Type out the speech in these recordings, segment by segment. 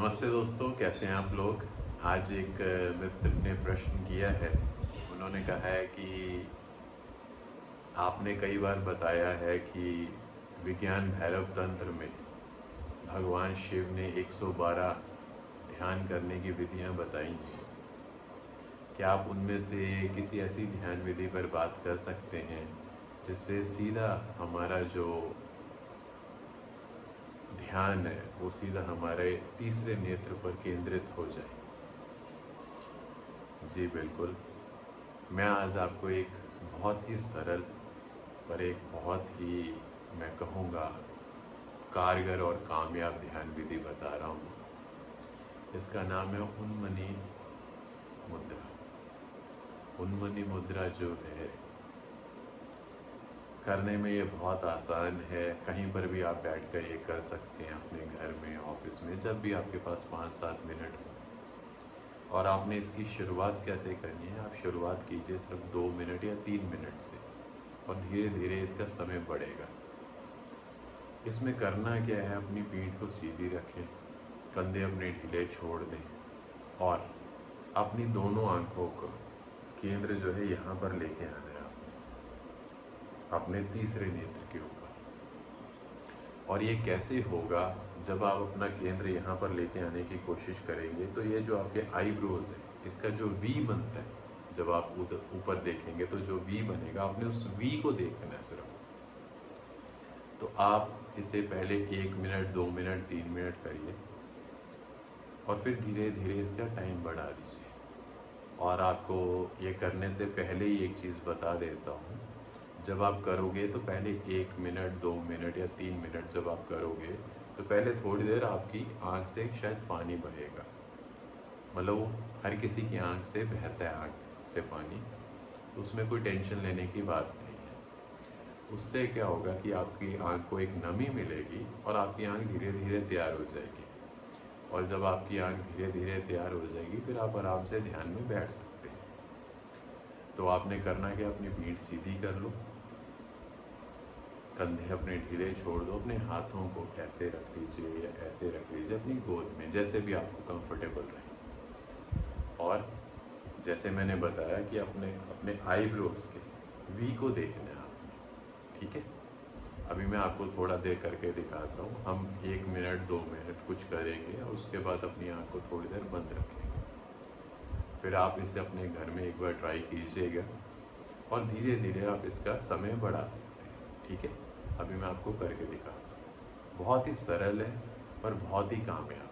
नमस्ते दोस्तों, कैसे हैं आप लोग। आज एक मित्र ने प्रश्न किया है। उन्होंने कहा है कि आपने कई बार बताया है कि विज्ञान भैरव तंत्र में भगवान शिव ने 112 ध्यान करने की विधियां बताई हैं। क्या आप उनमें से किसी ऐसी ध्यान विधि पर बात कर सकते हैं जिससे सीधा हमारा जो ध्यान है वो सीधा हमारे तीसरे नेत्र पर केंद्रित हो जाए। जी बिल्कुल। मैं आज आपको एक बहुत ही सरल पर एक बहुत ही, मैं कहूँगा, कारगर और कामयाब ध्यान विधि बता रहा हूँ। इसका नाम है उन्मनी मुद्रा। उन्मनी मुद्रा जो है, करने में ये बहुत आसान है। कहीं पर भी आप बैठकर ये कर सकते हैं, अपने घर में, ऑफिस में, जब भी आपके पास 5-7 मिनट हो। और आपने इसकी शुरुआत कैसे करनी है, आप शुरुआत कीजिए सिर्फ 2 मिनट या 3 मिनट से, और धीरे धीरे इसका समय बढ़ेगा। इसमें करना क्या है, अपनी पीठ को सीधी रखें, कंधे अपने ढीले छोड़ दें और अपनी दोनों आंखों को केंद्र जो है यहाँ पर लेके आना है, अपने तीसरे नेत्र के ऊपर। और ये कैसे होगा, जब आप अपना केंद्र यहाँ पर लेके आने की कोशिश करेंगे तो ये जो आपके आईब्रोज है, इसका जो वी बनता है, जब आप उधर ऊपर देखेंगे तो जो वी बनेगा, आपने उस वी को देखना है सिर्फ। तो आप इसे पहले 1 मिनट, 2 मिनट, 3 मिनट करिए और फिर धीरे धीरे इसका टाइम बढ़ा दीजिए। और आपको ये करने से पहले ही एक चीज़ बता देता हूँ, जब आप करोगे तो पहले 1 मिनट, 2 मिनट या 3 मिनट जब आप करोगे तो पहले थोड़ी देर आपकी आँख से शायद पानी बहेगा। मतलब वो हर किसी की आँख से बहता है, आँख से पानी, तो उसमें कोई टेंशन लेने की बात नहीं है। उससे क्या होगा कि आपकी आँख को एक नमी मिलेगी और आपकी आँख धीरे धीरे तैयार हो जाएगी। और जब आपकी आँख धीरे धीरे तैयार हो जाएगी फिर आप आराम से ध्यान में बैठ सकते हैं। तो आपने करना क्या, अपनी पीठ सीधी कर लो, कंधे अपने ढीले छोड़ दो, अपने हाथों को ऐसे रख लीजिए या ऐसे रख लीजिए अपनी गोद में, जैसे भी आपको कंफर्टेबल रहे। और जैसे मैंने बताया कि अपने अपने आईब्रोज के वी को देखना है आपने, ठीक है। अभी मैं आपको थोड़ा देर करके दिखाता हूँ। हम 1 मिनट, 2 मिनट कुछ करेंगे और उसके बाद अपनी आँख को थोड़ी देर बंद रखेंगे। फिर आप इसे अपने घर में एक बार ट्राई कीजिएगा और धीरे धीरे आप इसका समय बढ़ा सकते हैं, ठीक है। अभी मैं आपको करके दिखाता हूँ। बहुत ही सरल है पर बहुत ही कामयाब है।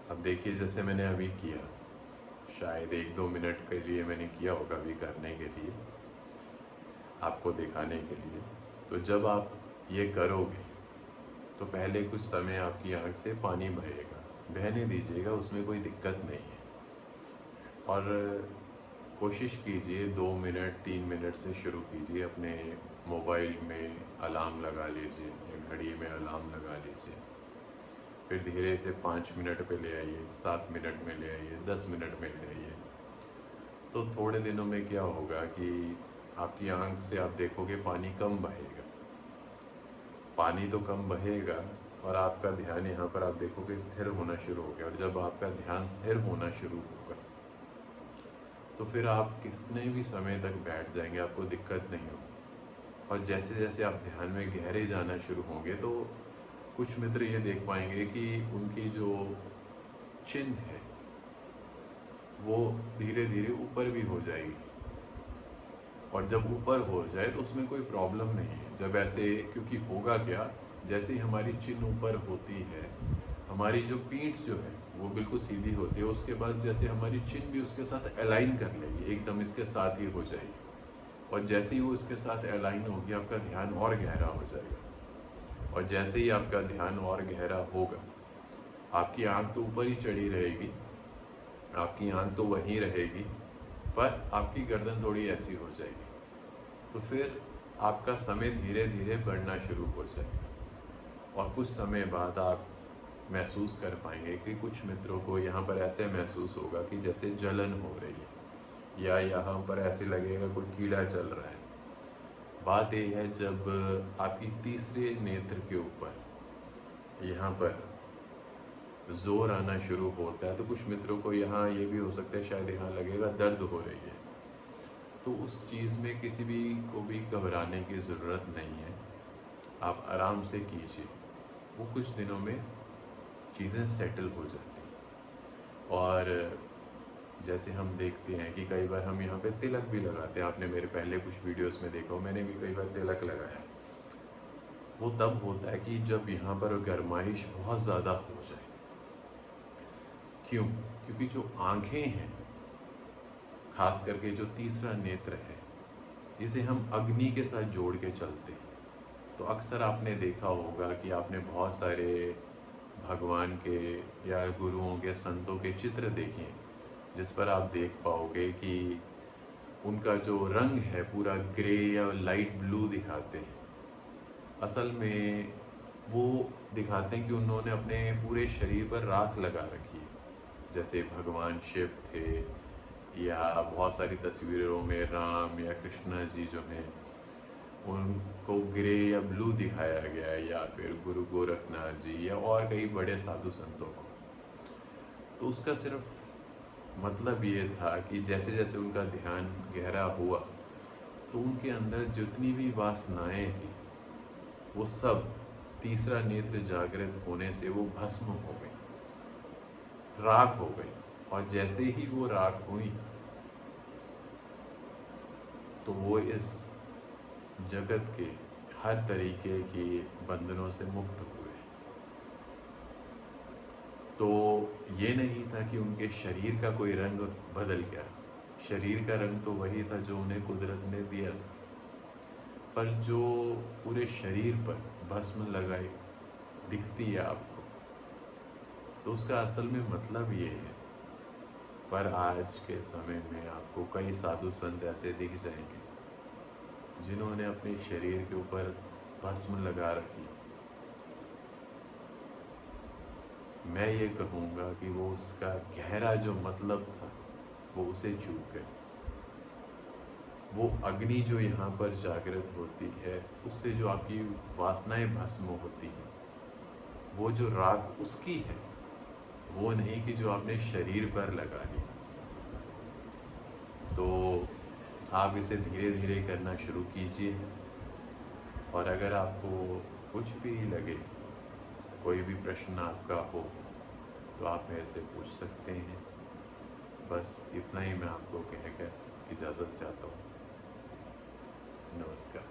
अब देखिए, जैसे मैंने अभी किया, शायद 1-2 मिनट के लिए मैंने किया होगा अभी करने के लिए, आपको दिखाने के लिए। तो जब आप ये करोगे तो पहले कुछ समय आपकी आँख से पानी बहेगा, बहने दीजिएगा, उसमें कोई दिक्कत नहीं है। और कोशिश कीजिए 2 मिनट 3 मिनट से शुरू कीजिए। अपने मोबाइल में अलार्म लगा लीजिए या घड़ी में अलार्म लगा लीजिए, फिर धीरे से 5 मिनट पे ले आइए, 7 मिनट में ले आइए, 10 मिनट में ले आइए। तो थोड़े दिनों में क्या होगा कि आपकी आँख से आप देखोगे पानी कम बहेगा। पानी तो कम बहेगा और आपका ध्यान यहाँ पर आप देखोगे स्थिर होना शुरू हो गया। और जब आपका ध्यान स्थिर होना शुरू होगा तो फिर आप कितने भी समय तक बैठ जाएंगे, आपको दिक्कत नहीं होगी। और जैसे जैसे आप ध्यान में गहरे जाना शुरू होंगे तो कुछ मित्र ये देख पाएंगे कि उनकी जो चिन है वो धीरे धीरे ऊपर भी हो जाएगी। और जब ऊपर हो जाए तो उसमें कोई प्रॉब्लम नहीं है। जब ऐसे, क्योंकि होगा क्या, जैसे ही हमारी चिन ऊपर होती है, हमारी जो पीठ जो है वो बिल्कुल सीधी होती है। उसके बाद जैसे हमारी चिन भी उसके साथ अलाइन कर लेगी, एकदम इसके साथ ही हो जाएगी। और जैसे ही वो इसके साथ अलाइन होगी, आपका ध्यान और गहरा हो जाएगा। और जैसे ही आपका ध्यान और गहरा होगा, आपकी आँख तो ऊपर ही चढ़ी रहेगी, आपकी आँख तो वहीं रहेगी, पर आपकी गर्दन थोड़ी ऐसी हो जाएगी। तो फिर आपका समय धीरे धीरे बढ़ना शुरू हो जाएगा। और कुछ समय बाद आप महसूस कर पाएंगे कि कुछ मित्रों को यहाँ पर ऐसे महसूस होगा कि जैसे जलन हो रही है, या यहाँ पर ऐसे लगेगा कोई कीड़ा चल रहा है। बात यह है, जब आपकी तीसरे नेत्र के ऊपर यहाँ पर जोर आना शुरू होता है तो कुछ मित्रों को यहाँ ये भी हो सकता है, शायद यहाँ लगेगा दर्द हो रही है। तो उस चीज़ में किसी भी को भी घबराने की ज़रूरत नहीं है, आप आराम से कीजिए। वो कुछ दिनों में चीज़ें सेटल हो जाती हैं। और जैसे हम देखते हैं कि कई बार हम यहाँ पे तिलक भी लगाते हैं, आपने मेरे पहले कुछ वीडियोस में देखा हो, मैंने भी कई बार तिलक लगाया। वो तब होता है कि जब यहाँ पर गर्माइश बहुत ज़्यादा हो जाए। क्यों? क्योंकि जो आँखें हैं, खास करके जो तीसरा नेत्र है, इसे हम अग्नि के साथ जोड़ के चलते हैं। तो अक्सर आपने देखा होगा कि आपने बहुत सारे भगवान के या गुरुओं के, संतों के चित्र देखे हैं, जिस पर आप देख पाओगे कि उनका जो रंग है पूरा ग्रे या लाइट ब्लू दिखाते हैं। असल में वो दिखाते हैं कि उन्होंने अपने पूरे शरीर पर राख लगा रखी है। जैसे भगवान शिव थे, या बहुत सारी तस्वीरों में राम या कृष्णा जी जो हैं उनको ग्रे या ब्लू दिखाया गया है, या फिर गुरु गोरखनाथ जी या और कई बड़े साधु संतों को। तो उसका सिर्फ मतलब ये था कि जैसे जैसे उनका ध्यान गहरा हुआ तो उनके अंदर जितनी भी वासनाएं थी वो सब तीसरा नेत्र जागृत होने से वो भस्म हो गई, राख हो गई। और जैसे ही वो राख हुई तो वो इस जगत के हर तरीके के बंधनों से मुक्त हुए। तो ये नहीं था कि उनके शरीर का कोई रंग बदल गया, शरीर का रंग तो वही था जो उन्हें कुदरत ने दिया था। पर जो पूरे शरीर पर भस्म लगाई दिखती है आपको, तो उसका असल में मतलब ये है। पर आज के समय में आपको कई साधु संत ऐसे दिख जाएंगे जिन्होंने अपने शरीर के ऊपर भस्म लगा रखी। मैं ये कहूँगा कि वो उसका गहरा जो मतलब था वो उसे चूक गए। वो अग्नि जो यहाँ पर जागृत होती है, उससे जो आपकी वासनाएं भस्म होती हैं, वो जो राग उसकी है, वो नहीं कि जो आपने शरीर पर लगा ली। तो आप इसे धीरे धीरे करना शुरू कीजिए। और अगर आपको कुछ भी लगे, कोई भी प्रश्न आपका हो, तो आप मेरे से पूछ सकते हैं। बस इतना ही मैं आपको कहकर इजाज़त चाहता हूँ। नमस्कार।